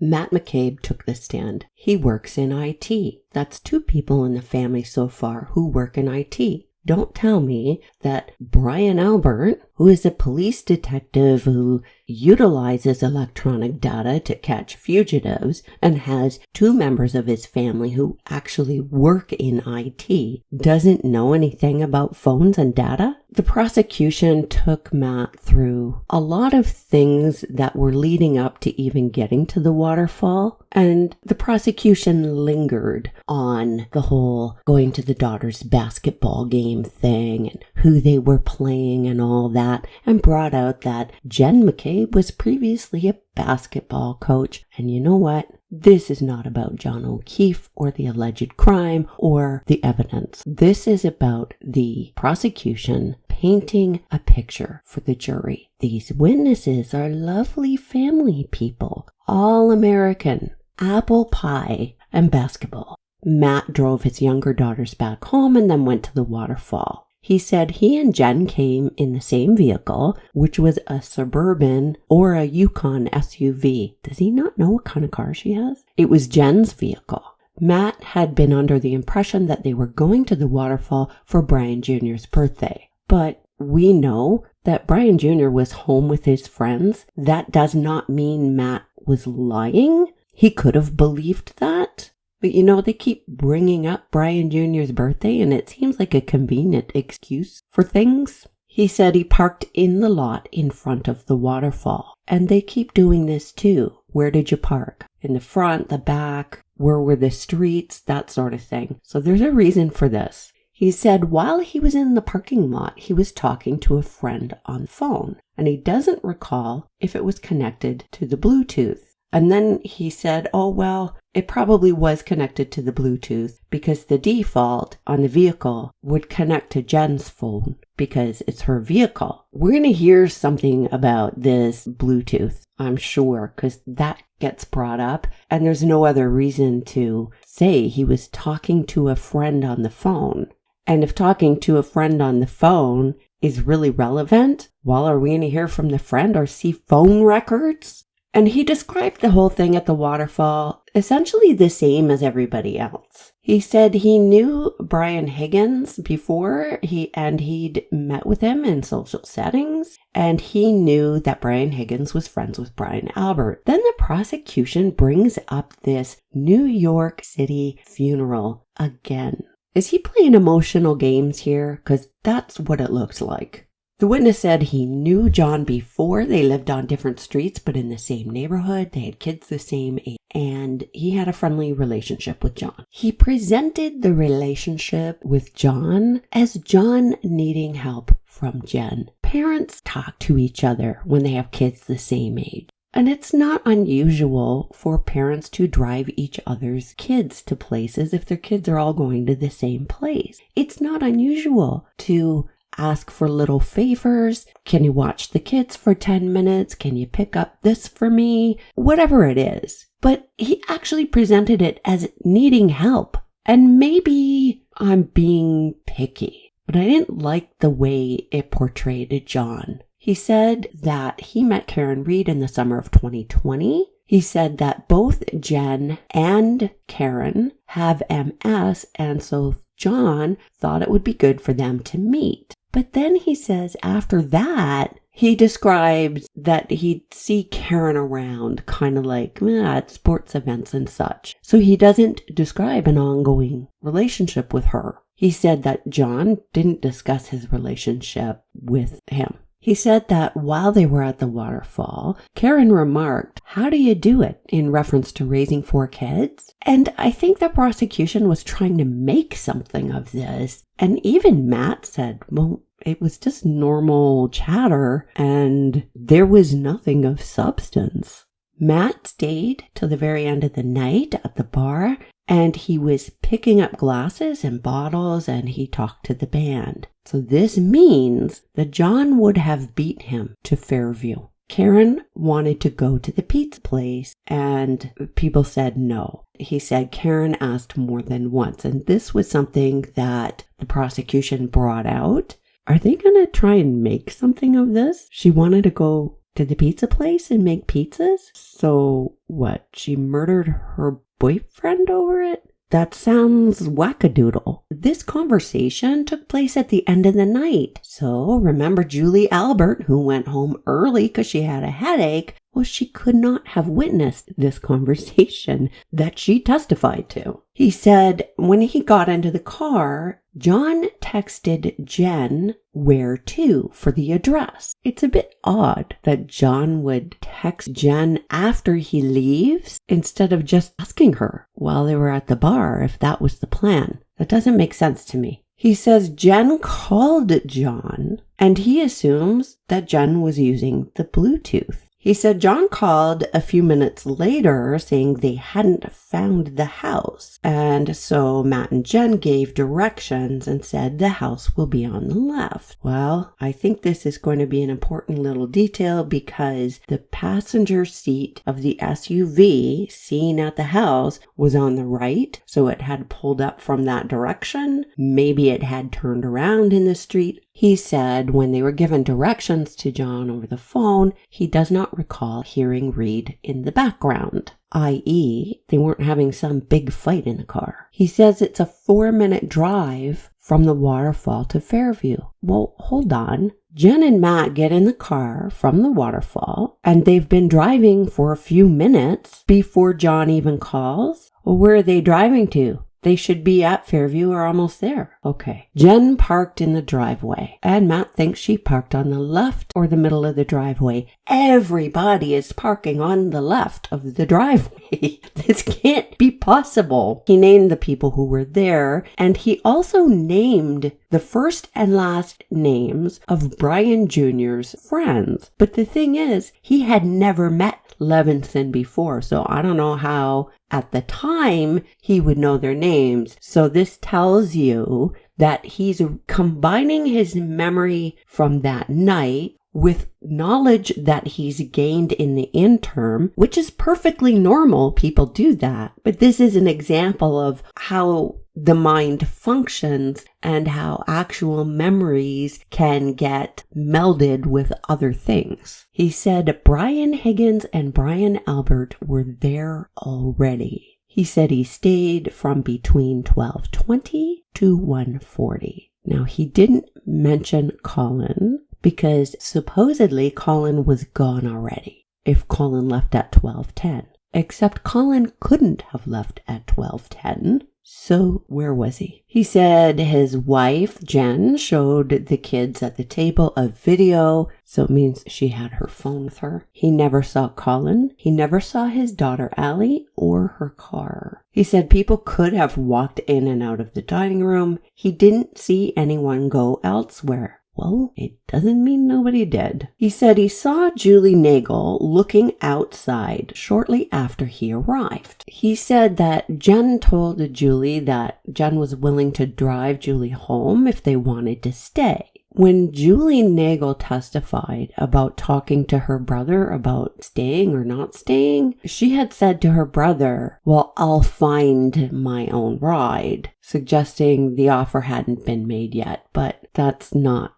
Matt McCabe took the stand. He works in IT. That's 2 people in the family so far who work in IT. Don't tell me that Brian Albert, who is a police detective who utilizes electronic data to catch fugitives and has 2 members of his family who actually work in IT, doesn't know anything about phones and data? The prosecution took Matt through a lot of things that were leading up to even getting to the waterfall, and the prosecution lingered on the whole going to the daughter's basketball game thing and who they were playing and all that, and brought out that Jen McCabe was previously a basketball coach. And you know what? This is not about John O'Keefe or the alleged crime or the evidence. This is about the prosecution painting a picture for the jury. These witnesses are lovely family people, all American, apple pie and basketball. Matt drove his younger daughters back home and then went to the waterfall. He said he and Jen came in the same vehicle, which was a Suburban or a Yukon SUV. Does he not know what kind of car she has? It was Jen's vehicle. Matt had been under the impression that they were going to the waterfall for Brian Jr.'s birthday. But we know that Brian Jr. was home with his friends. That does not mean Matt was lying. He could have believed that. But you know, they keep bringing up Brian Jr.'s birthday, and it seems like a convenient excuse for things. He said he parked in the lot in front of the waterfall. And they keep doing this too. Where did you park? In the front, the back? Where were the streets? That sort of thing. So there's a reason for this. He said while he was in the parking lot, he was talking to a friend on the phone. And he doesn't recall if it was connected to the Bluetooth. And then he said, oh, well, it probably was connected to the Bluetooth because the default on the vehicle would connect to Jen's phone because it's her vehicle. We're going to hear something about this Bluetooth, I'm sure, because that gets brought up. And there's no other reason to say he was talking to a friend on the phone. And if talking to a friend on the phone is really relevant, well, are we going to hear from the friend or see phone records? And he described the whole thing at the waterfall essentially the same as everybody else. He said he knew Brian Higgins before he'd met with him in social settings, and he knew that Brian Higgins was friends with Brian Albert. Then the prosecution brings up this New York City funeral again. Is he playing emotional games here? Because that's what it looks like. The witness said he knew John before. They lived on different streets, but in the same neighborhood. They had kids the same age, and he had a friendly relationship with John. He presented the relationship with John as John needing help from Jen. Parents talk to each other when they have kids the same age. And it's not unusual for parents to drive each other's kids to places if their kids are all going to the same place. It's not unusual to ask for little favors. Can you watch the kids for 10 minutes? Can you pick up this for me? Whatever it is. But he actually presented it as needing help. And maybe I'm being picky, but I didn't like the way it portrayed John. He said that he met Karen Reed in the summer of 2020. He said that both Jen and Karen have MS, and so John thought it would be good for them to meet. But then he says after that, he describes that he'd see Karen around, kind of like at sports events and such. So he doesn't describe an ongoing relationship with her. He said that John didn't discuss his relationship with him. He said that while they were at the waterfall, Karen remarked, "How do you do it?" in reference to raising 4 kids. And I think the prosecution was trying to make something of this. And even Matt said, well, it was just normal chatter and there was nothing of substance. Matt stayed till the very end of the night at the bar, and he was picking up glasses and bottles, and he talked to the band. So this means that John would have beat him to Fairview. Karen wanted to go to the pizza place, and people said no. He said Karen asked more than once, and this was something that the prosecution brought out. Are they going to try and make something of this? She wanted to go to the pizza place and make pizzas? So what, she murdered her boyfriend over it? That sounds wackadoodle. This conversation took place at the end of the night. So remember Julie Albert, who went home early because she had a headache? Well, she could not have witnessed this conversation that she testified to. He said when he got into the car, John texted Jen where to for the address. It's a bit odd that John would text Jen after he leaves instead of just asking her while they were at the bar if that was the plan. That doesn't make sense to me. He says Jen called John and he assumes that Jen was using the Bluetooth. He said John called a few minutes later saying they hadn't found the house. And so Matt and Jen gave directions and said the house will be on the left. Well, I think this is going to be an important little detail because the passenger seat of the SUV seen at the house was on the right. So it had pulled up from that direction. Maybe it had turned around in the street. He said when they were given directions to John over the phone, he does not recall hearing Reed in the background, i.e., they weren't having some big fight in the car. He says it's a 4-minute drive from the waterfall to Fairview. Well, hold on. Jen and Matt get in the car from the waterfall, and they've been driving for a few minutes before John even calls. Well, where are they driving to? They should be at Fairview or almost there. Okay. Jen parked in the driveway, and Matt thinks she parked on the left or the middle of the driveway. Everybody is parking on the left of the driveway. This can't be possible. He named the people who were there, and he also named the first and last names of Brian Jr.'s friends. But the thing is, he had never met Levinson before, so I don't know how at the time he would know their names. So this tells you that he's combining his memory from that night with knowledge that he's gained in the interim, which is perfectly normal. People do that. But this is an example of how the mind functions and how actual memories can get melded with other things. He said Brian Higgins and Brian Albert were there already. He said he stayed from between 12:20 to 1:40. Now, he didn't mention Colin because supposedly Colin was gone already if Colin left at 12:10. Except Colin couldn't have left at 12:10. So where was he? He said his wife, Jen, showed the kids at the table a video, so it means she had her phone with her. He never saw Colin. He never saw his daughter Allie or her car. He said people could have walked in and out of the dining room. He didn't see anyone go elsewhere. Well, it doesn't mean nobody did. He said he saw Julie Nagel looking outside shortly after he arrived. He said that Jen told Julie that Jen was willing to drive Julie home if they wanted to stay. When Julie Nagel testified about talking to her brother about staying or not staying, she had said to her brother, well, I'll find my own ride, suggesting the offer hadn't been made yet, but that's not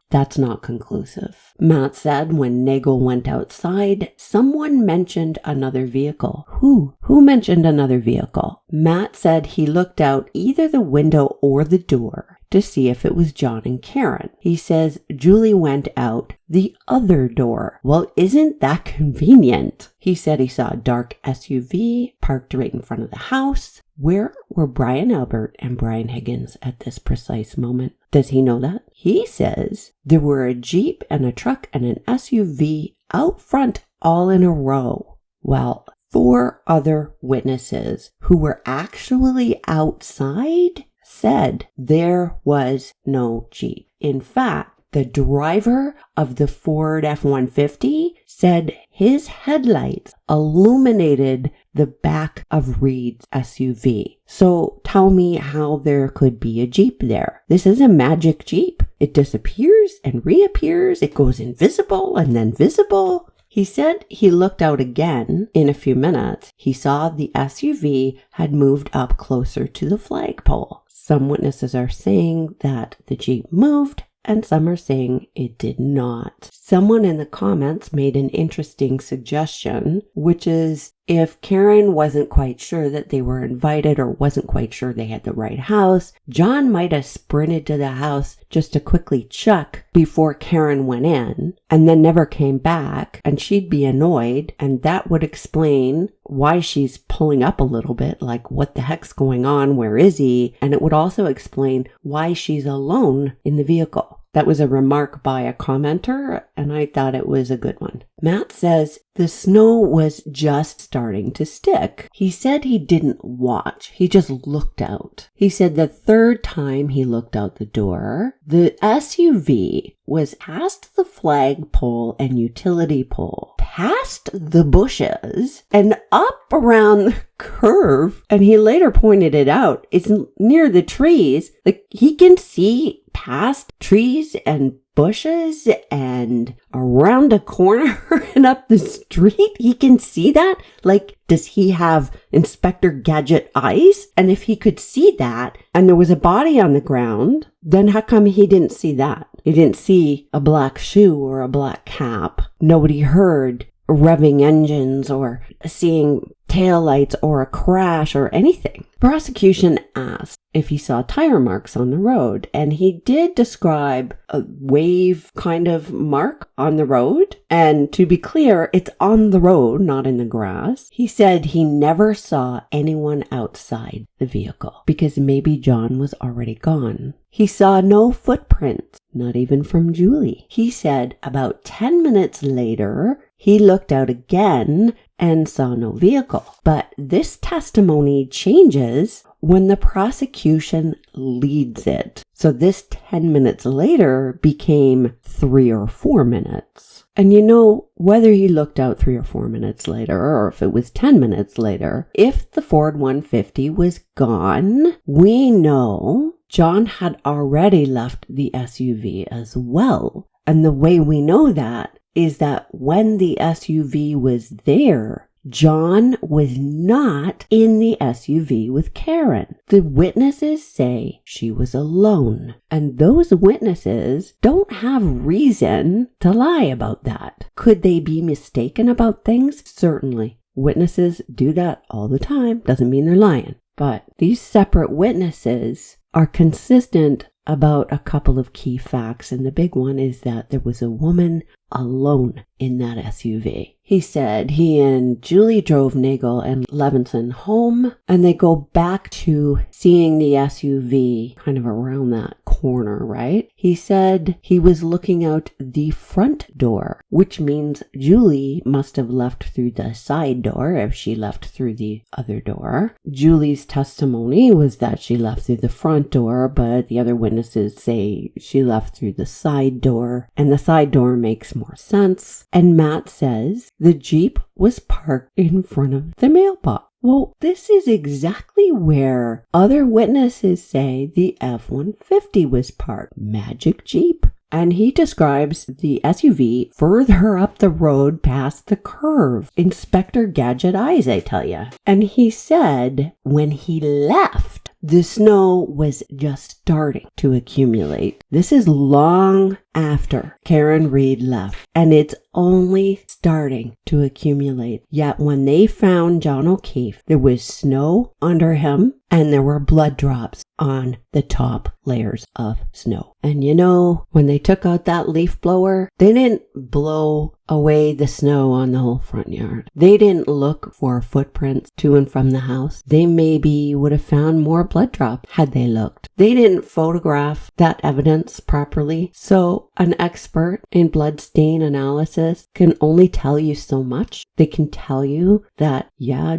conclusive. Matt said when Nagel went outside, someone mentioned another vehicle. Who mentioned another vehicle? Matt said he looked out either the window or the door to see if it was John and Karen. He says Julie went out the other door. Well, isn't that convenient? He said he saw a dark SUV parked right in front of the house. Where were Brian Albert and Brian Higgins at this precise moment? Does he know that? He says there were a Jeep and a truck and an SUV out front all in a row. Well, 4 other witnesses who were actually outside said there was no Jeep. In fact, the driver of the Ford F-150 said his headlights illuminated the back of Reed's SUV. So tell me how there could be a Jeep there. This is a magic Jeep. It disappears and reappears. It goes invisible and then visible. He said he looked out again in a few minutes. He saw the SUV had moved up closer to the flagpole. Some witnesses are saying that the Jeep moved and some are saying it did not. Someone in the comments made an interesting suggestion, which is if Karen wasn't quite sure that they were invited or wasn't quite sure they had the right house, John might have sprinted to the house just to quickly check before Karen went in and then never came back, and she'd be annoyed, and that would explain why she's pulling up a little bit, like what the heck's going on, where is he? And it would also explain why she's alone in the vehicle. That was a remark by a commenter, and I thought it was a good one. Matt says the snow was just starting to stick. He said he didn't watch. He just looked out. He said the third time he looked out the door, the SUV was past the flagpole and utility pole, past the bushes, and up around the curve. And he later pointed it out. It's near the trees. Like, he can see past trees and bushes and around a corner and up the street. He can see that. Like, does he have Inspector Gadget eyes? And if he could see that and there was a body on the ground, then how come he didn't see that? He didn't see a black shoe or a black cap. Nobody heard revving engines or seeing taillights or a crash or anything. Prosecution asked if he saw tire marks on the road, and he did describe a wave kind of mark on the road. And to be clear, it's on the road, not in the grass. He said he never saw anyone outside the vehicle because maybe John was already gone. He saw no footprints, not even from Julie. He said about 10 minutes later, he looked out again and saw no vehicle. But this testimony changes when the prosecution leads it. So this 10 minutes later became 3 or 4 minutes. And you know, whether he looked out 3 or 4 minutes later, or if it was 10 minutes later, if the Ford 150 was gone, we know John had already left the SUV as well. And the way we know that is that when the SUV was there, John was not in the SUV with Karen. The witnesses say she was alone, and those witnesses don't have reason to lie about that. Could they be mistaken about things? Certainly. Witnesses do that all the time. Doesn't mean they're lying. But these separate witnesses are consistent about a couple of key facts, and the big one is that there was a woman alone in that SUV. He said he and Julie drove Nagel and Levinson home, and they go back to seeing the SUV kind of around that corner, right? He said he was looking out the front door, which means Julie must have left through the side door if she left through the other door. Julie's testimony was that she left through the front door, but the other witnesses say she left through the side door, and the side door makes more sense. And Matt says the Jeep was parked in front of the mailbox. Well, this is exactly where other witnesses say the F-150 was parked. Magic Jeep. And he describes the SUV further up the road past the curve. Inspector Gadget eyes, I tell ya. And he said when he left, the snow was just starting to accumulate. This is long after Karen Reed left, and it's only starting to accumulate. Yet when they found John O'Keefe, there was snow under him, and there were blood drops on the top layers of snow. And you know, when they took out that leaf blower, they didn't blow away the snow on the whole front yard. They didn't look for footprints to and from the house. They maybe would have found more blood drops had they looked. They didn't photograph that evidence properly. So an expert in blood stain analysis can only tell you so much. They can tell you that, yeah,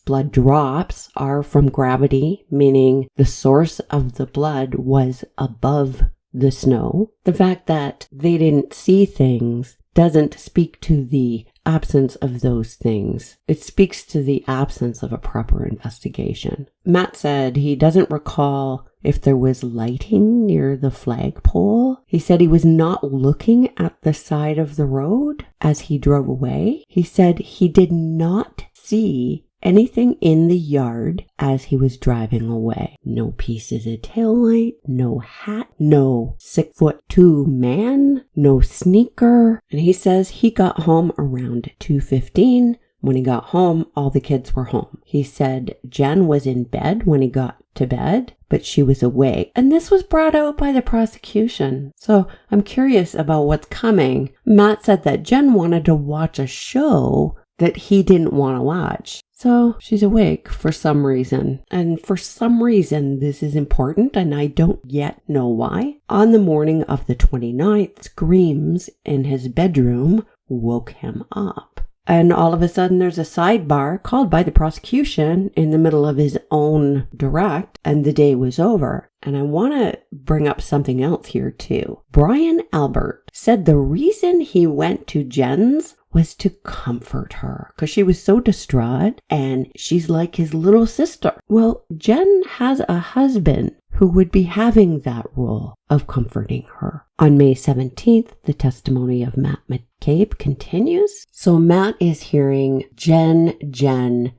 blood drops are from gravity, meaning the source of the blood was above the snow. The fact that they didn't see things doesn't speak to the absence of those things. It speaks to the absence of a proper investigation. Matt said he doesn't recall if there was lighting near the flagpole. He said he was not looking at the side of the road as he drove away. He said he did not see anything in the yard as he was driving away. No pieces of taillight, no hat, no 6'2" man, no sneaker. And he says he got home around 2:15. When he got home, all the kids were home. He said Jen was in bed when he got to bed, but she was awake. And this was brought out by the prosecution. So I'm curious about what's coming. Matt said that Jen wanted to watch a show that he didn't want to watch. So she's awake for some reason. And for some reason, this is important, and I don't yet know why. On the morning of the 29th, screams in his bedroom woke him up. And all of a sudden, there's a sidebar called by the prosecution in the middle of his own direct, and the day was over. And I want to bring up something else here, too. Brian Albert said the reason he went to Jen's was to comfort her because she was so distraught, and she's like his little sister. Well, Jen has a husband who would be having that role of comforting her. On May 17th, the testimony of Matt McCabe continues. So Matt is hearing Jen,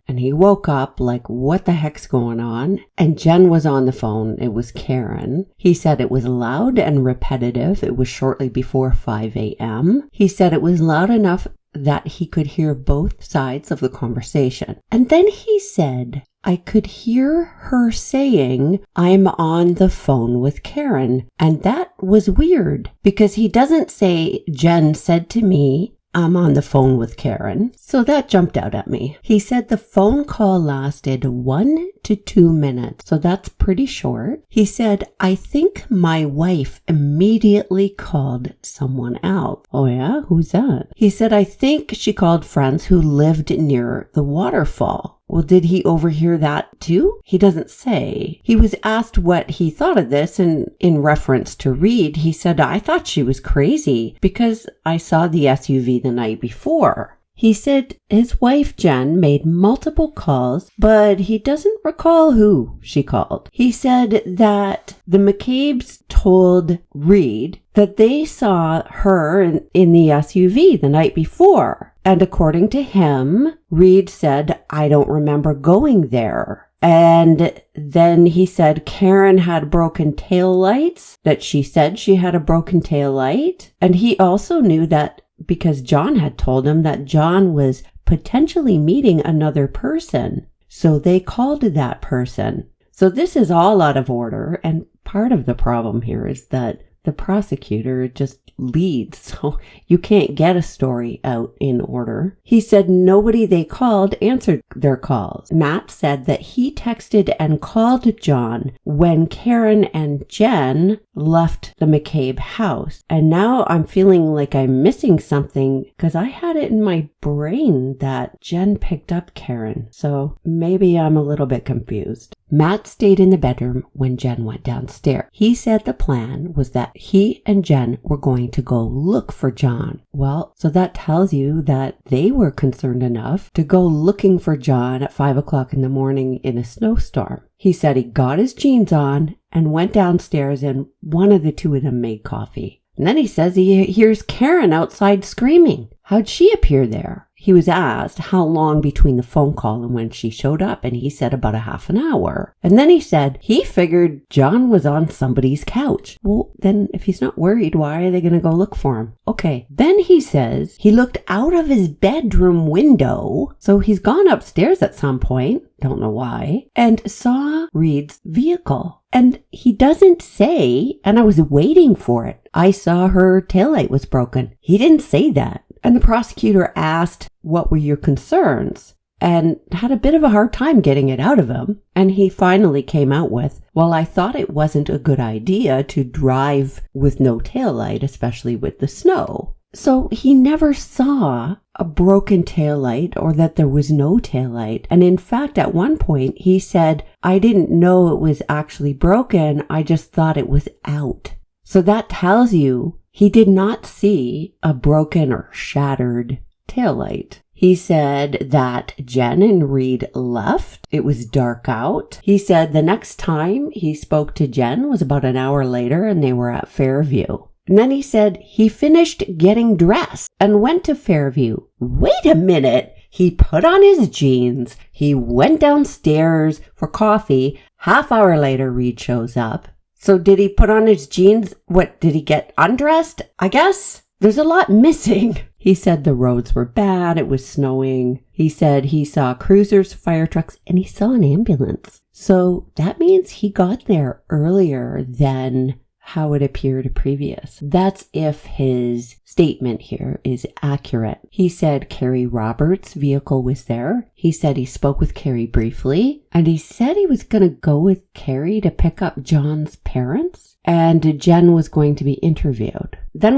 and he woke up like, what the heck's going on? And Jen was on the phone. It was Karen. He said it was loud and repetitive. It was shortly before 5 a.m. He said it was loud enough that he could hear both sides of the conversation. And then he said, I could hear her saying, I'm on the phone with Karen. And that was weird because he doesn't say, Jen said to me, I'm on the phone with Karen. So that jumped out at me. He said the phone call lasted 1 to 2 minutes. So that's pretty short. He said, I think my wife immediately called someone else. Oh yeah? Who's that? He said, I think she called friends who lived near the waterfall. Well, did he overhear that too? He doesn't say. He was asked what he thought of this, and in reference to Reed, he said, I thought she was crazy because I saw the SUV the night before. He said his wife, Jen, made multiple calls, but he doesn't recall who she called. He said that the McCabes told Reed that they saw her in the SUV the night before. And according to him, Reed said, I don't remember going there. And then he said Karen had broken taillights, that she said she had a broken taillight. And he also knew that because John had told him that John was potentially meeting another person. So they called that person. So this is all out of order. And part of the problem here is that the prosecutor just leads, so you can't get a story out in order. He said nobody they called answered their calls. Matt said that he texted and called John when Karen and Jen left the McCabe house. And now I'm feeling like I'm missing something because I had it in my brain that Jen picked up Karen. So maybe I'm a little bit confused. Matt stayed in the bedroom when Jen went downstairs. He said the plan was that he and Jen were going to go look for John. Well, so that tells you that they were concerned enough to go looking for John at 5 o'clock in the morning in a snowstorm. He said he got his jeans on and went downstairs, and one of the two of them made coffee. And then he says he hears Karen outside screaming. How'd she appear there? He was asked how long between the phone call and when she showed up, and he said about a half an hour. And then he said he figured John was on somebody's couch. Well, then if he's not worried, why are they going to go look for him? Okay. Then he says he looked out of his bedroom window, so he's gone upstairs at some point, don't know why, and saw Reed's vehicle. And he doesn't say, and I was waiting for it, I saw her taillight was broken. He didn't say that. And the prosecutor asked, what were your concerns? And had a bit of a hard time getting it out of him. And he finally came out with, well, I thought it wasn't a good idea to drive with no taillight, especially with the snow. So he never saw a broken taillight or that there was no taillight. And in fact, at one point, he said, I didn't know it was actually broken. I just thought it was out. So that tells you he did not see a broken or shattered taillight. He said that Jen and Reed left. It was dark out. He said the next time he spoke to Jen was about an hour later and they were at Fairview. And then he said he finished getting dressed and went to Fairview. Wait a minute. He put on his jeans. He went downstairs for coffee. Half hour later, Reed shows up. So did he put on his jeans? What, did he get undressed? I guess. There's a lot missing. He said the roads were bad. It was snowing. He said he saw cruisers, fire trucks, and he saw an ambulance. So that means he got there earlier than how it appeared previous. That's if his statement here is accurate. He said Carrie Roberts' vehicle was there. He said he spoke with Carrie briefly. And he said he was going to go with Carrie to pick up John's parents. And Jen was going to be interviewed. Then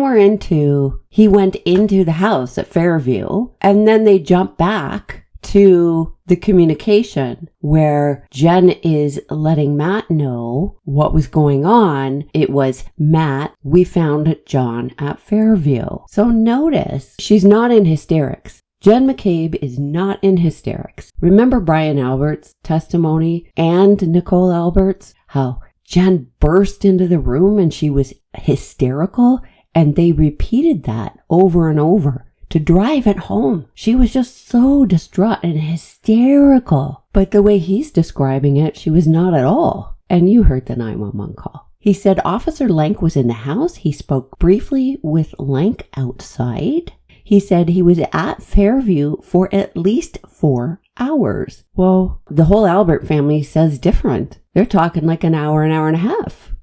he went into the house at Fairview. And then they jump back to the communication where Jen is letting Matt know what was going on. It was, Matt, we found John at Fairview. So notice she's not in hysterics. Jen McCabe is not in hysterics. Remember Brian Albert's testimony and Nicole Albert's? How Jen burst into the room and she was hysterical, and they repeated that over and over. To drive it home. She was just so distraught and hysterical. But the way he's describing it, she was not at all. And you heard the 911 call. He said Officer Lank was in the house. He spoke briefly with Lank outside. He said he was at Fairview for at least 4 hours. Well, the whole Albert family says different. They're talking like an hour and a half.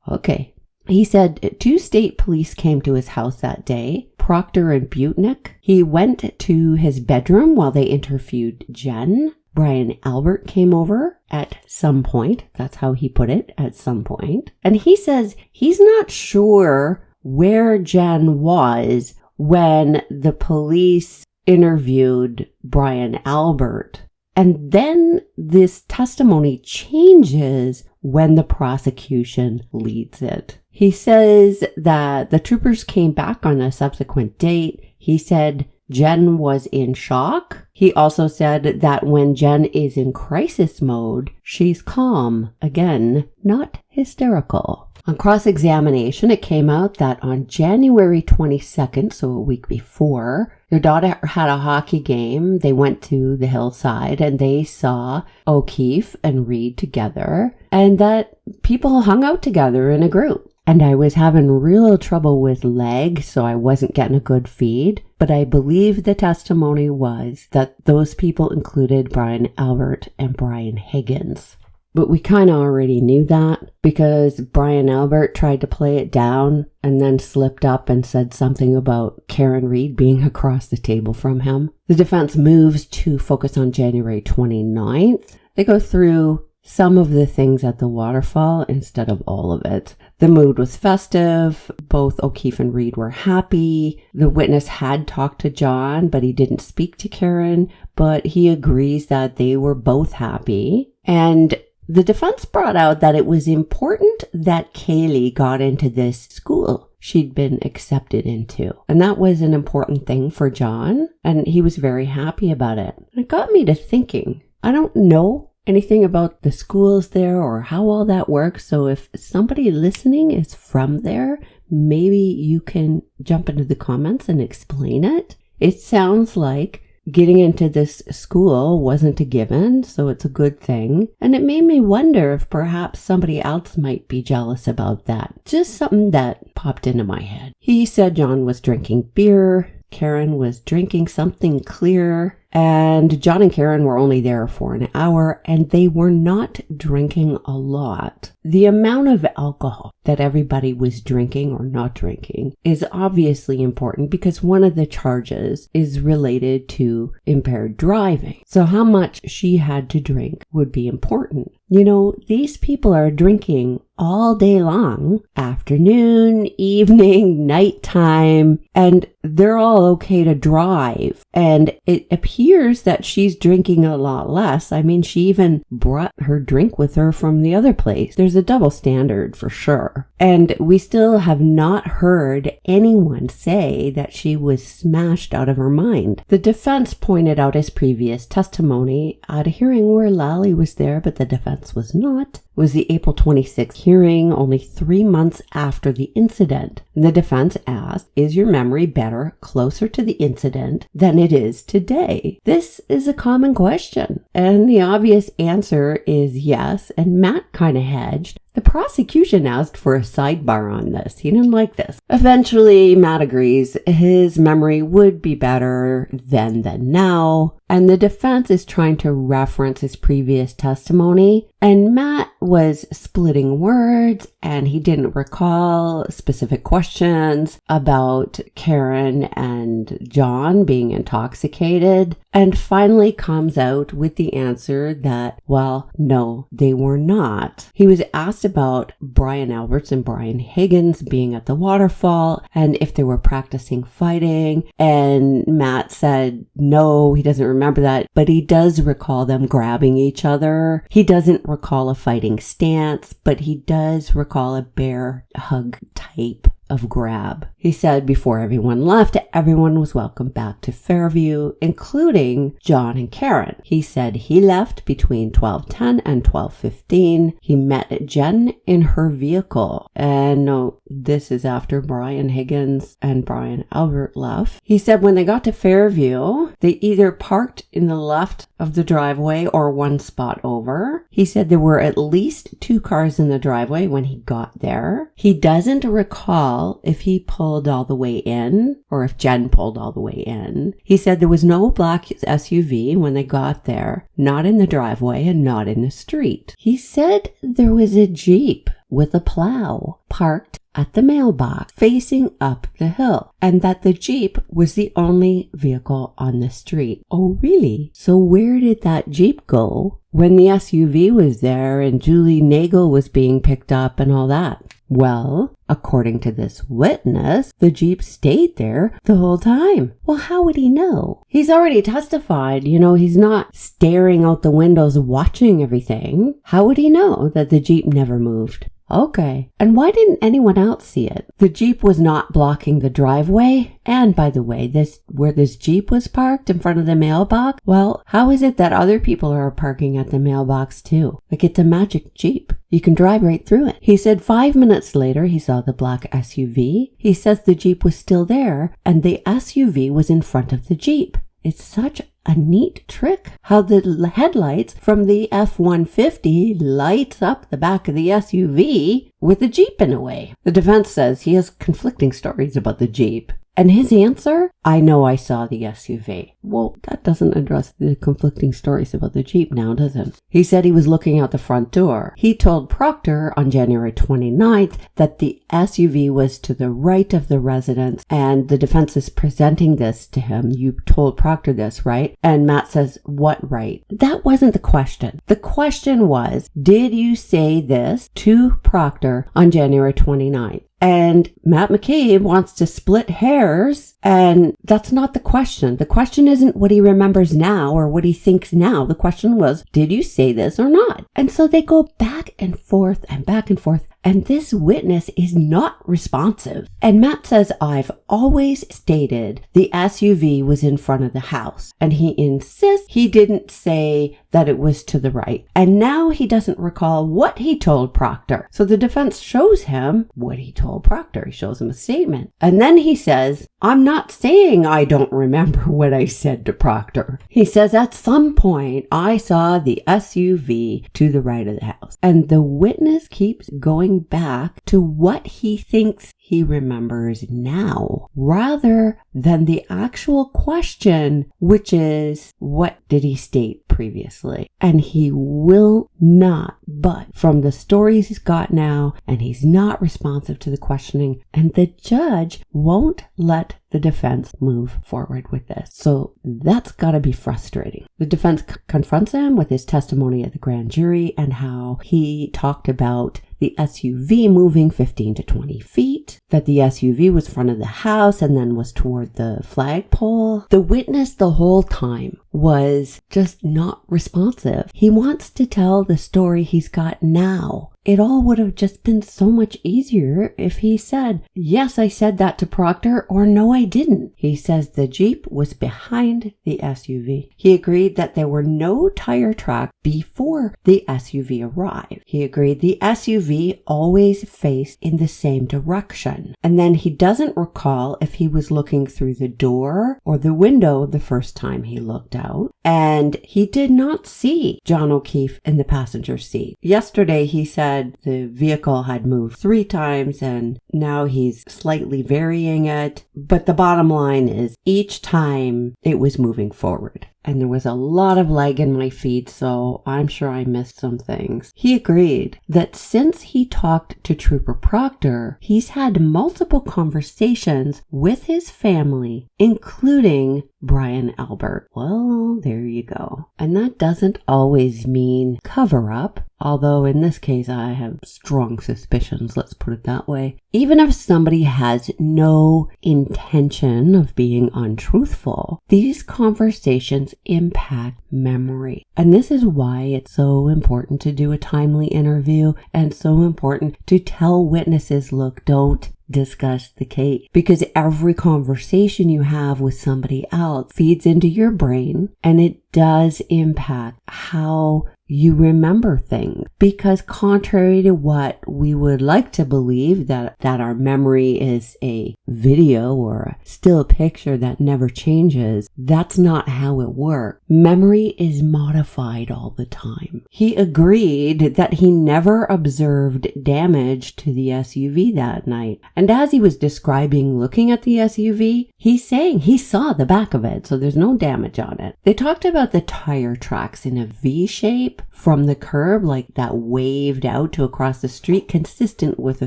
Okay. He said 2 state police came to his house that day, Proctor and Butnick. He went to his bedroom while they interviewed Jen. Brian Albert came over at some point. That's how he put it, at some point. And he says he's not sure where Jen was when the police interviewed Brian Albert. And then this testimony changes when the prosecution leads it. He says that the troopers came back on a subsequent date. He said Jen was in shock. He also said that when Jen is in crisis mode, she's calm. Again, not hysterical. On cross-examination, it came out that on January 22nd, so a week before, their daughter had a hockey game. They went to the hillside and they saw O'Keefe and Reed together, and that people hung out together in a group. And I was having real trouble with lag, so I wasn't getting a good feed. But I believe the testimony was that those people included Brian Albert and Brian Higgins. But we kind of already knew that because Brian Albert tried to play it down and then slipped up and said something about Karen Reed being across the table from him. The defense moves to focus on January 29th. They go through some of the things at the waterfall instead of all of it. The mood was festive. Both O'Keefe and Reed were happy. The witness had talked to John, but he didn't speak to Karen, but he agrees that they were both happy. And the defense brought out that it was important that Kaylee got into this school she'd been accepted into. And that was an important thing for John, and he was very happy about it. And it got me to thinking, I don't know anything about the schools there or how all that works. So if somebody listening is from there, maybe you can jump into the comments and explain it. It sounds like getting into this school wasn't a given, so it's a good thing. And it made me wonder if perhaps somebody else might be jealous about that. Just something that popped into my head. He said John was drinking beer. Karen was drinking something clear. And John and Karen were only there for an hour, and they were not drinking a lot. The amount of alcohol that everybody was drinking or not drinking is obviously important because one of the charges is related to impaired driving. So how much she had to drink would be important. You know, these people are drinking all day long, afternoon, evening, nighttime, and they're all okay to drive. And it appears that she's drinking a lot less. I mean, she even brought her drink with her from the other place. There's a double standard for sure. And we still have not heard anyone say that she was smashed out of her mind. The defense pointed out his previous testimony at a hearing where Lally was there, but the defense was not. It was the April 26th hearing, only 3 months after the incident. And the defense asked, is your memory better better closer to the incident than it is today? This is a common question. And the obvious answer is yes, and Matt kind of hedged. The prosecution asked for a sidebar on this. He didn't like this. Eventually, Matt agrees his memory would be better then than now, and the defense is trying to reference his previous testimony, and Matt was splitting words, and he didn't recall specific questions about Karen and John being intoxicated, and finally comes out with the answer that, well, no, they were not. He was asked about Brian Alberts and Brian Higgins being at the waterfall and if they were practicing fighting, and Matt said no, he doesn't remember that, but he does recall them grabbing each other. He doesn't recall a fighting stance, but he does recall a bear hug type of grab. He said before everyone left, everyone was welcome back to Fairview, including John and Karen. He said he left between 12:10 and 12:15. He met Jen in her vehicle. And no, this is after Brian Higgins and Brian Albert left. He said when they got to Fairview, they either parked in the left of the driveway or one spot over. He said there were at least 2 cars in the driveway when he got there. He doesn't recall if he pulled all the way in or if Jen pulled all the way in. He said there was no black SUV when they got there, not in the driveway and not in the street. He said there was a Jeep with a plow parked at the mailbox facing up the hill, and that the Jeep was the only vehicle on the street. Oh, really? So where did that Jeep go when the SUV was there and Julie Nagel was being picked up and all that? Well, according to this witness, the Jeep stayed there the whole time. Well, how would he know? He's already testified, he's not staring out the windows watching everything. How would he know that the Jeep never moved? Okay. And why didn't anyone else see it? The Jeep was not blocking the driveway. And by the way, where this Jeep was parked in front of the mailbox, well, how is it that other people are parking at the mailbox too? Like, it's a magic Jeep. You can drive right through it. He said 5 minutes later, he saw the black SUV. He says the Jeep was still there and the SUV was in front of the Jeep. It's such a neat trick how the headlights from the F-150 lights up the back of the SUV with the Jeep in a way. The defense says he has conflicting stories about the Jeep. And his answer, I know I saw the SUV. Well, that doesn't address the conflicting stories about the Jeep now, does it? He said he was looking out the front door. He told Proctor on January 29th that the SUV was to the right of the residence, and the defense is presenting this to him. You told Proctor this, right? And Matt says, what right? That wasn't the question. The question was, did you say this to Proctor on January 29th? And Matt McCabe wants to split hairs, and that's not the question. The question isn't what he remembers now or what he thinks now. The question was, did you say this or not? And so they go back and forth and back and forth. And this witness is not responsive. And Matt says, I've always stated the SUV was in front of the house. And he insists he didn't say that it was to the right. And now he doesn't recall what he told Proctor. So the defense shows him what he told Proctor. He shows him a statement. And then he says, I'm not saying I don't remember what I said to Proctor. He says, at some point, I saw the SUV to the right of the house. And the witness keeps going back to what he thinks he remembers now, rather than the actual question, which is, what did he state previously? And he will not budge from the stories he's got now, and he's not responsive to the questioning, and the judge won't let the defense move forward with this. So that's got to be frustrating. The defense confronts him with his testimony at the grand jury and how he talked about the SUV moving 15 to 20 feet, that the SUV was front of the house and then was toward the flagpole. The witness the whole time was just not responsive. He wants to tell the story he's got now. It all would have just been so much easier if he said, yes, I said that to Proctor, or no, I didn't. He says the Jeep was behind the SUV. He agreed that there were no tire tracks before the SUV arrived. He agreed the SUV always faced in the same direction. And then he doesn't recall if he was looking through the door or the window the first time he looked out. And he did not see John O'Keefe in the passenger seat. Yesterday, he said the vehicle had moved 3 times and now he's slightly varying it. But the bottom line is each time it was moving forward. And there was a lot of lag in my feed, so I'm sure I missed some things. He agreed that since he talked to Trooper Proctor, he's had multiple conversations with his family, including Brian Albert. Well, there you go. And that doesn't always mean cover up, although in this case I have strong suspicions, let's put it that way. Even if somebody has no intention of being untruthful, these conversations impact memory. And this is why it's so important to do a timely interview and so important to tell witnesses, look, don't discuss the case, because every conversation you have with somebody else feeds into your brain and it does impact how you remember things. Because contrary to what we would like to believe, that our memory is a video or a still picture that never changes, that's not how it works. Memory is modified all the time. He agreed that he never observed damage to the SUV that night. And as he was describing looking at the SUV, he's saying he saw the back of it, so there's no damage on it. They talked about the tire tracks in a V shape from the curb, like that waved out to across the street, consistent with a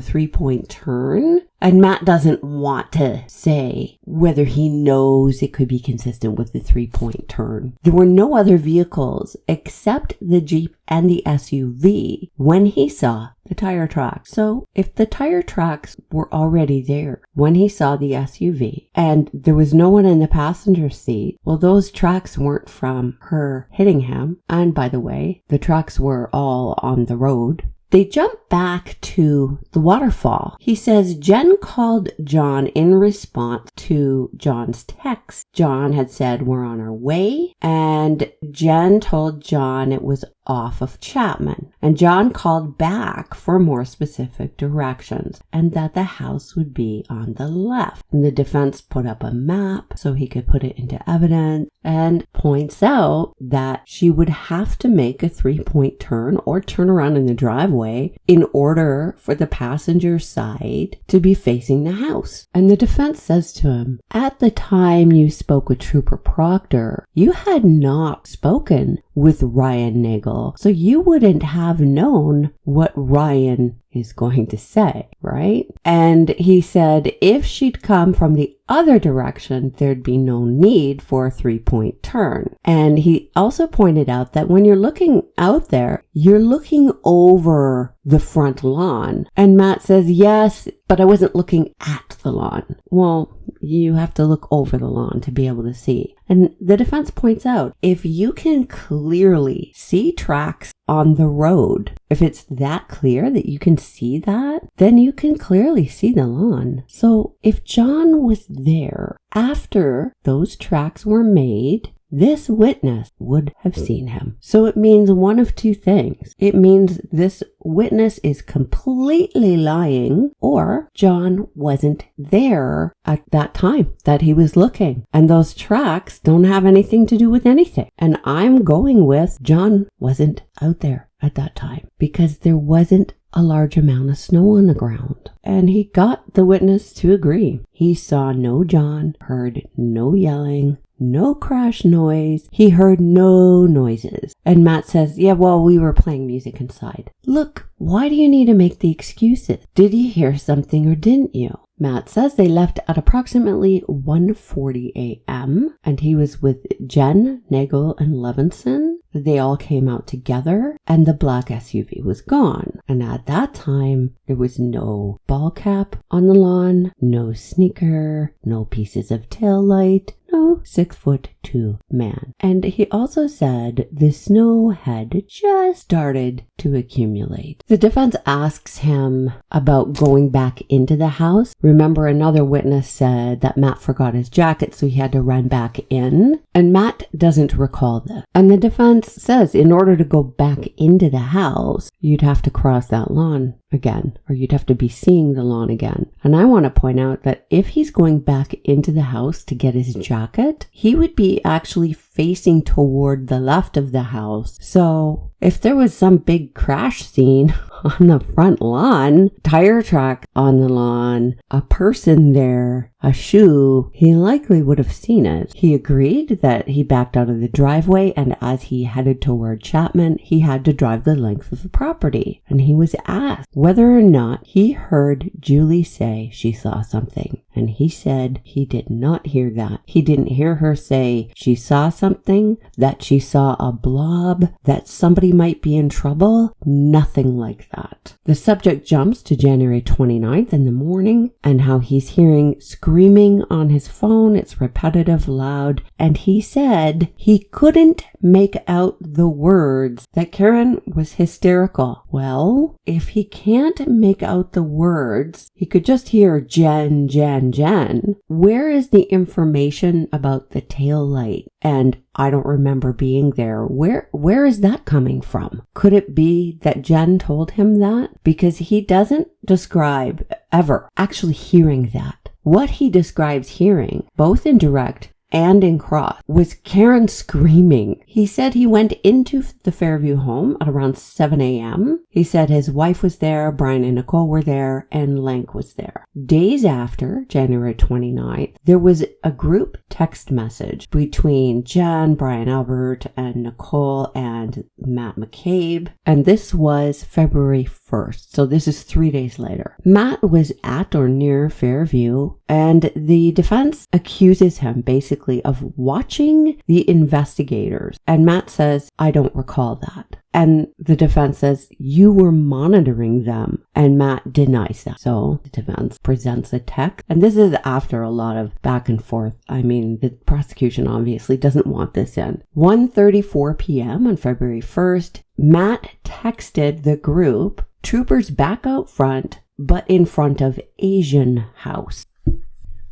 3-point turn. And Matt doesn't want to say whether he knows it could be consistent with the 3-point turn. There were no other vehicles except the Jeep and the SUV when he saw the tire tracks. So if the tire tracks were already there when he saw the SUV and there was no one in the passenger seat, well, those tracks weren't from her hitting him. And by the way, the tracks were all on the road. They jump back to the waterfall. He says Jen called John in response to John's text. John had said, we're on our way. And Jen told John it was off of Chapman. And John called back for more specific directions and that the house would be on the left. And the defense put up a map so he could put it into evidence and points out that she would have to make a 3-point turn or turn around in the driveway in order for the passenger side to be facing the house. And the defense says to him, at the time you spoke with Trooper Proctor, you had not spoken with Ryan Nagel, so you wouldn't have known what Ryan is going to say, right? And he said if she'd come from the other direction, there'd be no need for a 3-point turn. And he also pointed out that when you're looking out there, you're looking over the front lawn. And Matt says, yes, but I wasn't looking at the lawn. Well, you have to look over the lawn to be able to see. And the defense points out, if you can clearly see tracks on the road, if it's that clear that you can see that, then you can clearly see the lawn. So if John was there after those tracks were made, this witness would have seen him. So it means one of two things. It means this witness is completely lying, or John wasn't there at that time that he was looking. And those tracks don't have anything to do with anything. And I'm going with John wasn't out there at that time because there wasn't a large amount of snow on the ground. And he got the witness to agree. He saw no John, heard no yelling, no crash noise. He heard no noises. And Matt says, yeah, well, we were playing music inside. Look, why do you need to make the excuses? Did you hear something or didn't you? Matt says they left at approximately 1:40 a.m. and he was with Jen, Nagel, and Levinson. they all came out together and the black SUV was gone. And at that time, there was no ball cap on the lawn, no sneaker, no pieces of tail light, no 6'2" man. And he also said the snow had just started to accumulate. The defense asks him about going back into the house. Remember, another witness said that Matt forgot his jacket, so he had to run back in. And Matt doesn't recall this. And the defense says in order to go back into the house, you'd have to cross that lawn again, or you'd have to be seeing the lawn again. And I want to point out that if he's going back into the house to get his jacket, he would be actually facing toward the left of the house. So if there was some big crash scene on the front lawn, tire track on the lawn, a person there, a shoe, he likely would have seen it. He agreed that he backed out of the driveway, and as he headed toward Chapman, he had to drive the length of the property. And he was asked whether or not he heard Julie say she saw something. And he said he did not hear that. He didn't hear her say she saw something, that she saw a blob, that somebody might be in trouble. Nothing like that. The subject jumps to January 29th in the morning and how he's hearing screaming on his phone. It's repetitive, loud. And he said he couldn't make out the words, that Karen was hysterical. Well, if he can't make out the words, he could just hear Jen, Jen, Jen. Where is the information about the tail light? And I don't remember being there. Where is that coming from? Could it be that Jen told him that? Because he doesn't describe ever actually hearing that. What he describes hearing, both in direct and in cross, was Karen screaming. He said he went into the Fairview home at around 7 a.m. He said his wife was there, Brian and Nicole were there, and Lank was there. Days after, January 29th, there was a group text message between Jen, Brian Albert, and Nicole and Matt McCabe. And this was February 1st. So this is 3 days later. Matt was at or near Fairview, and the defense accuses him basically of watching the investigators. And Matt says, I don't recall that. And the defense says, you were monitoring them. And Matt denies that. So the defense presents a text. And this is after a lot of back and forth. I mean, the prosecution obviously doesn't want this in. 1:34 p.m. on February 1st, Matt texted the group, troopers back out front, but in front of Asian house.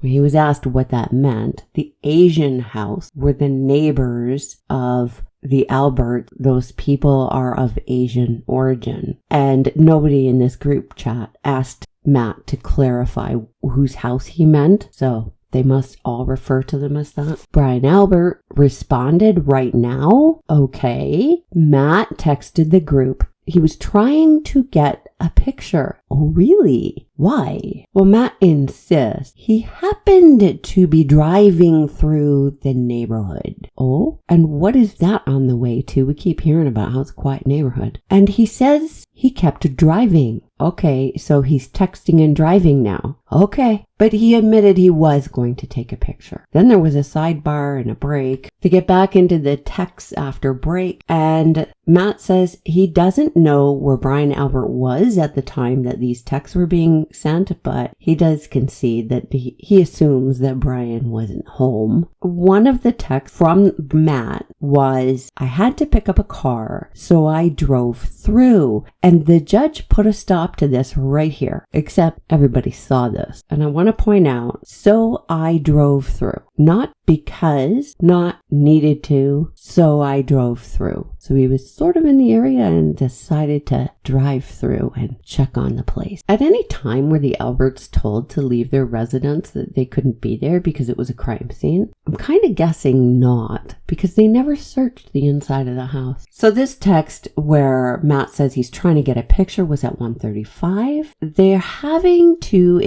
When he was asked what that meant, the Asian house were the neighbors of the Albert. Those people are of Asian origin. And nobody in this group chat asked Matt to clarify whose house he meant. So they must all refer to them as that. Brian Albert responded right now. Okay. Matt texted the group. He was trying to get a picture. Oh, really? Why? Well, Matt insists he happened to be driving through the neighborhood. Oh, and what is that on the way to? We keep hearing about how it's a quiet neighborhood. And he says he kept driving. Okay, so he's texting and driving now. Okay, but he admitted he was going to take a picture. Then there was a sidebar and a break to get back into the texts after break. And Matt says he doesn't know where Brian Albert was at the time that these texts were being sent, but he does concede that he assumes that Brian wasn't home. One of the texts from Matt was, I had to pick up a car, so I drove through. And the judge put a stop to this right here, except everybody saw this. And I want to point out, so I drove through. Not because, not needed to, so I drove through. So he was sort of in the area and decided to drive through and check on the place. At any time were the Alberts told to leave their residence, that they couldn't be there because it was a crime scene? I'm kind of guessing not, because they never searched the inside of the house. So this text where Matt says he's trying to get a picture was at 1:35. They're having to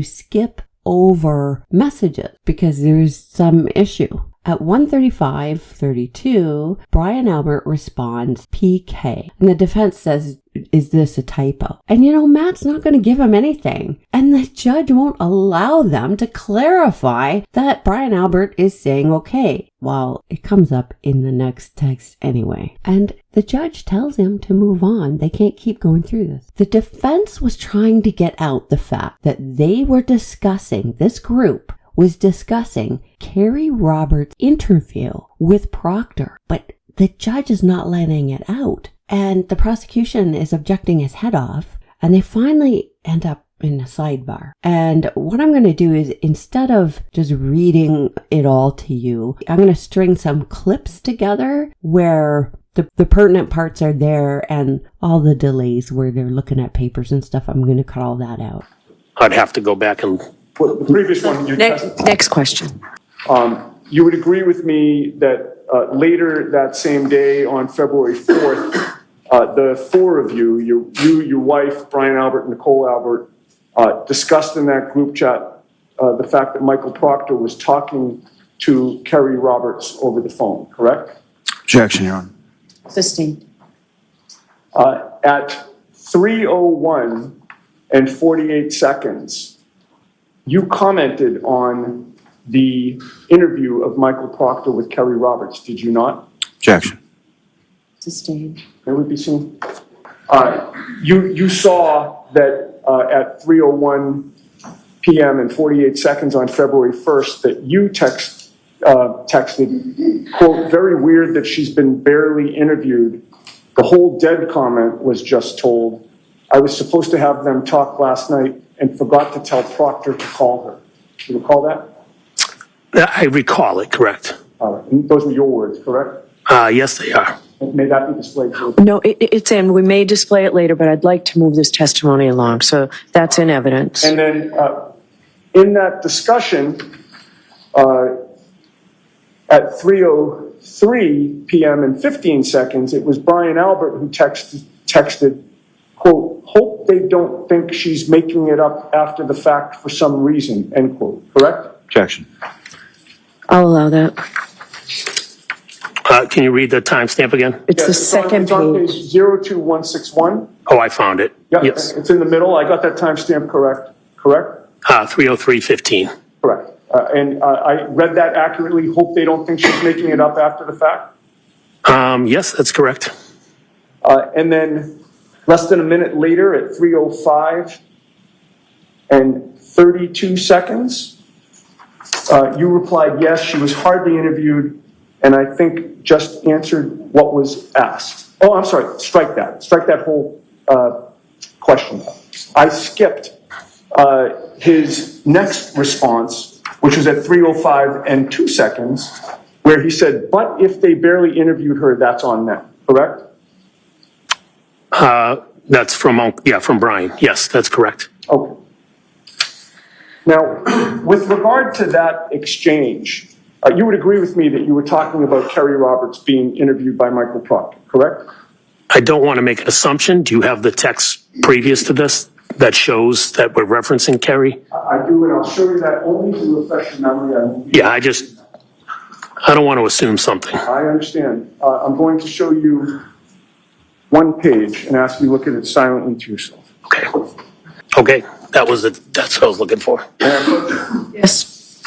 skip over messages because there's some issue. At 1:35:32, Brian Albert responds PK. And the defense says, is this a typo? And Matt's not going to give him anything. And the judge won't allow them to clarify that Brian Albert is saying okay. Well, it comes up in the next text anyway. And the judge tells him to move on. They can't keep going through this. The defense was trying to get out the fact that this group was discussing Carrie Roberts' interview with Proctor, but the judge is not letting it out. And the prosecution is objecting his head off, and they finally end up in a sidebar. And what I'm going to do is, instead of just reading it all to you, I'm going to string some clips together where the pertinent parts are there, and all the delays where they're looking at papers and stuff, I'm going to cut all that out. I'd have to go back and... Well, the previous one... Next question. You would agree with me that later that same day on February 4th, the four of you, your wife, Brian Albert, and Nicole Albert, discussed in that group chat the fact that Michael Proctor was talking to Carrie Roberts over the phone, correct? Objection, Your Honor. Sustained. At 3:01 and 48 seconds, you commented on the interview of Michael Proctor with Carrie Roberts, did you not? Objection. Sustained. May we be seen? You saw that at 3:01 p.m. and 48 seconds on February 1st that you texted, quote, very weird that she's been barely interviewed. The whole dead comment was just told. I was supposed to have them talk last night and forgot to tell Proctor to call her. Do you recall that? I recall it, correct. All right. And those were your words, correct? Yes, they are. May that be displayed? No, it's in. We may display it later, but I'd like to move this testimony along. So that's in evidence. And then in that discussion, at 3:03 p.m. and 15 seconds, it was Brian Albert who texted, quote, hope they don't think she's making it up after the fact for some reason, end quote, correct? Objection. I'll allow that. Can you read the timestamp again? It's the second It's on page page. 02161. Oh, I found it. Yep, Yes. it's in the middle. I got that timestamp correct? 3:03:15. Correct. And I read that accurately. Hope they don't think she's making it up after the fact. Yes, that's correct. And then less than a minute later at 3:05 and 32 seconds, you replied, yes, she was hardly interviewed, and I think just answered what was asked. Oh, I'm sorry, strike that. Strike that whole question. I skipped his next response, which was at 3:05 and 2 seconds, where he said, but if they barely interviewed her, that's on them, correct? That's from Brian. Yes, that's correct. Okay. Now, with regard to that exchange, you would agree with me that you were talking about Carrie Roberts being interviewed by Michael Proctor, correct? I don't want to make an assumption. Do you have the text previous to this that shows that we're referencing Carrie? I do, and I'll show you that only to refresh your memory. Yeah, I don't want to assume something. I understand. I'm going to show you one page and ask you to look at it silently to yourself. Okay. That's what I was looking for. Yes.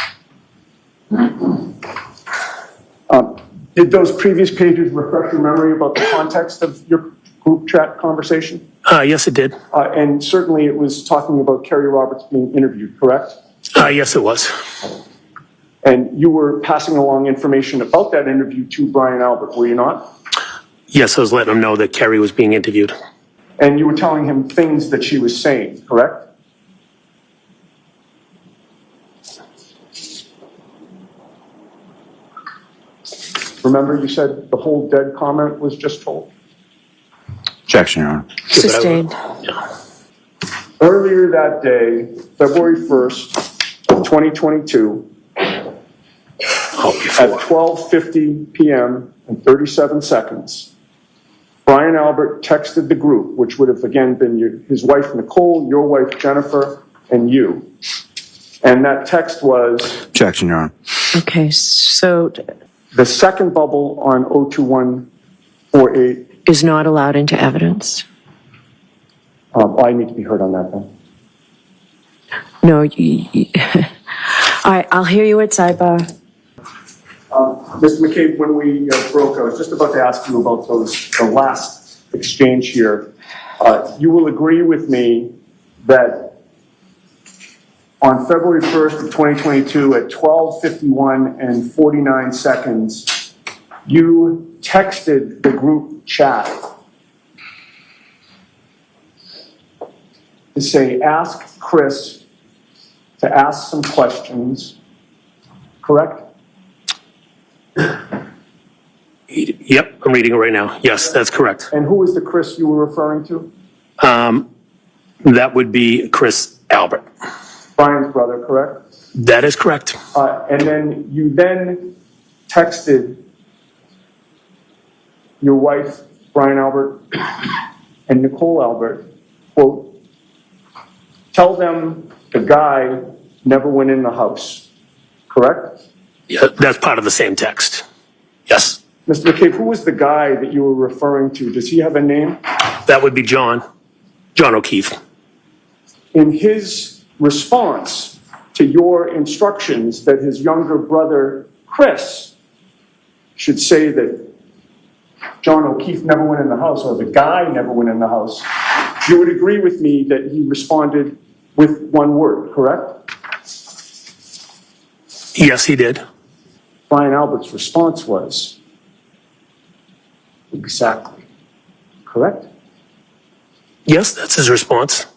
Did those previous pages refresh your memory about the context of your group chat conversation? Yes, it did. And certainly it was talking about Carrie Roberts being interviewed, correct? Yes, it was. And you were passing along information about that interview to Brian Albert, were you not? Yes, I was letting him know that Carrie was being interviewed. And you were telling him things that she was saying, correct? Remember you said the whole dead comment was just told? Objection, Your Honor. Sustained. Earlier that day, February 1st of 2022, at 12:50 p.m. and 37 seconds, Brian Albert texted the group, which would have again been his wife Nicole, your wife Jennifer, and you. And that text was... Objection, Your Honor. Okay, so... The second bubble on 02148 is not allowed into evidence. I need to be heard on that then. No, all right, I'll hear you at sidebar. Mr. McCabe, when we broke, I was just about to ask you about the last exchange here. You will agree with me that on February 1st of 2022 at 12:51 and 49 seconds, you texted the group chat to say, ask Chris to ask some questions, correct? Yep, I'm reading it right now. Yes, that's correct. And who was the Chris you were referring to? That would be Chris Albert. Brian's brother, correct? That is correct. And then you texted your wife, Brian Albert, and Nicole Albert, quote, tell them the guy never went in the house, correct? Yeah, that's part of the same text. Yes. Mr. McCabe, who was the guy that you were referring to? Does he have a name? That would be John O'Keefe. In his response to your instructions that his younger brother, Chris, should say that John O'Keefe never went in the house, or the guy never went in the house, you would agree with me that he responded with one word, correct? Yes, he did. Brian Albert's response was, exactly, correct? Yes, that's his response.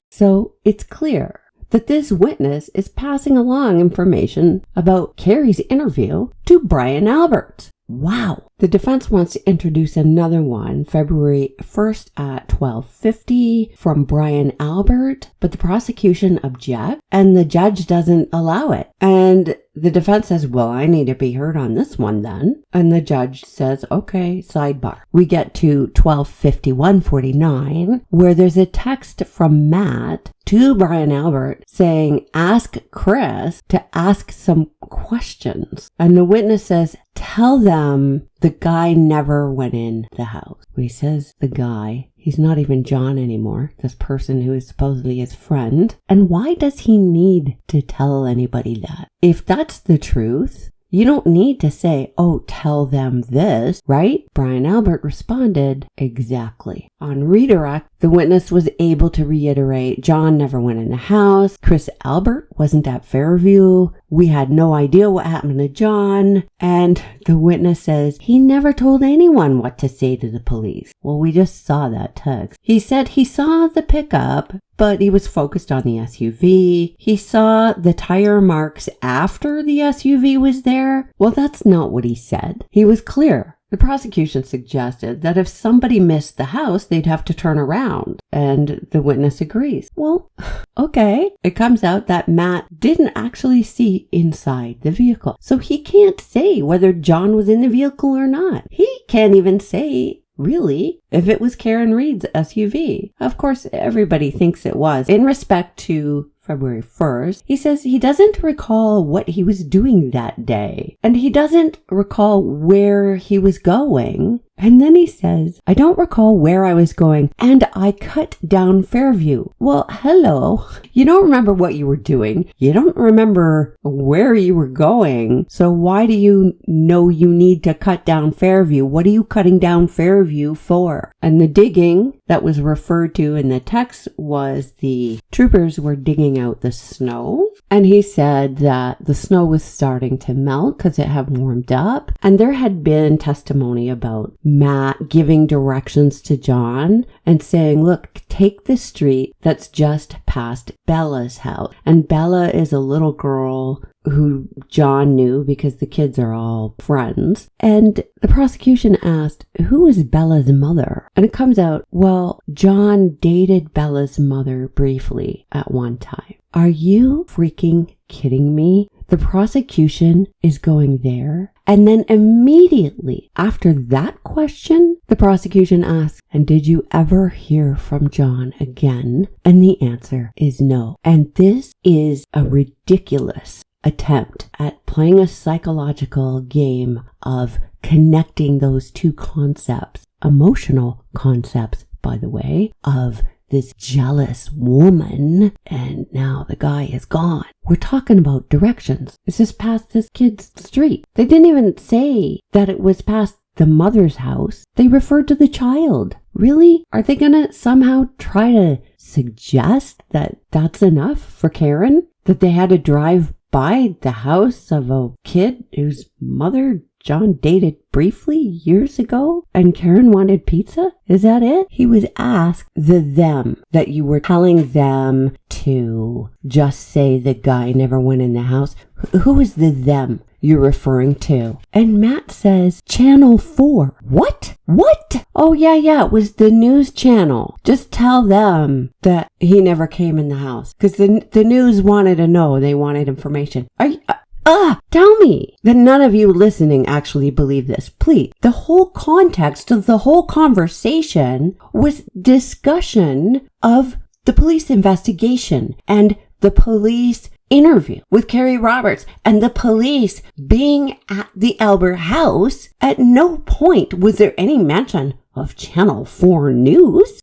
So it's clear that this witness is passing along information about Carrie's interview to Brian Albert. Wow. The defense wants to introduce another one, February 1st at 12:50 from Brian Albert, but the prosecution objects and the judge doesn't allow it. And the defense says, well, I need to be heard on this one then. And the judge says, okay, sidebar. We get to 12:51:49, where there's a text from Matt to Brian Albert saying, ask Chris to ask some questions. And the witness says, tell them the guy never went in the house. When he says the guy, he's not even John anymore, this person who is supposedly his friend. And why does he need to tell anybody that? If that's the truth, you don't need to say, oh, tell them this, right? Brian Albert responded, exactly. On redirect, the witness was able to reiterate, John never went in the house. Chris Albert wasn't at Fairview. We had no idea what happened to John. And the witness says he never told anyone what to say to the police. Well, we just saw that text. He said he saw the pickup, but he was focused on the SUV. He saw the tire marks after the SUV was there. Well, that's not what he said. He was clear. The prosecution suggested that if somebody missed the house, they'd have to turn around, and the witness agrees. Well, okay. It comes out that Matt didn't actually see inside the vehicle, so he can't say whether John was in the vehicle or not. He can't even say, really, if it was Karen Reed's SUV. Of course, everybody thinks it was. In respect to February 1st, he says he doesn't recall what he was doing that day, and he doesn't recall where he was going. And then he says, I don't recall where I was going, and I cut down Fairview. Well, hello. You don't remember what you were doing. You don't remember where you were going. So why do you know you need to cut down Fairview? What are you cutting down Fairview for? And the digging that was referred to in the text was the troopers were digging out the snow. And he said that the snow was starting to melt because it had warmed up. And there had been testimony about Matt giving directions to John and saying, look, take the street that's just past Bella's house. And Bella is a little girl who John knew because the kids are all friends. And the prosecution asked, who is Bella's mother? And it comes out, well, John dated Bella's mother briefly at one time. Are you freaking kidding me? The prosecution is going there. And then immediately after that question, the prosecution asks, and did you ever hear from John again? And the answer is no. And this is a ridiculous attempt at playing a psychological game of connecting those two concepts, emotional concepts, by the way, of this jealous woman, and now the guy is gone. We're talking about directions. Is this past this kid's street? They didn't even say that it was past the mother's house. They referred to the child. Really? Are they gonna somehow try to suggest that that's enough for Karen? That they had to drive by the house of a kid whose mother John dated briefly years ago and Karen wanted pizza? Is that it? He was asked the them, that you were telling them to just say the guy never went in the house. Who is the them you're referring to? And Matt says, Channel 4. What? What? Oh, yeah, it was the news channel. Just tell them that he never came in the house. Because the news wanted to know. They wanted information. Are you... tell me that none of you listening actually believe this. Please. The whole context of the whole conversation was discussion of the police investigation and the police interview with Carrie Roberts and the police being at the Albert house. At no point was there any mention of Channel 4 News.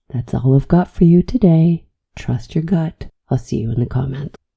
That's all I've got for you today. Trust your gut. I'll see you in the comments.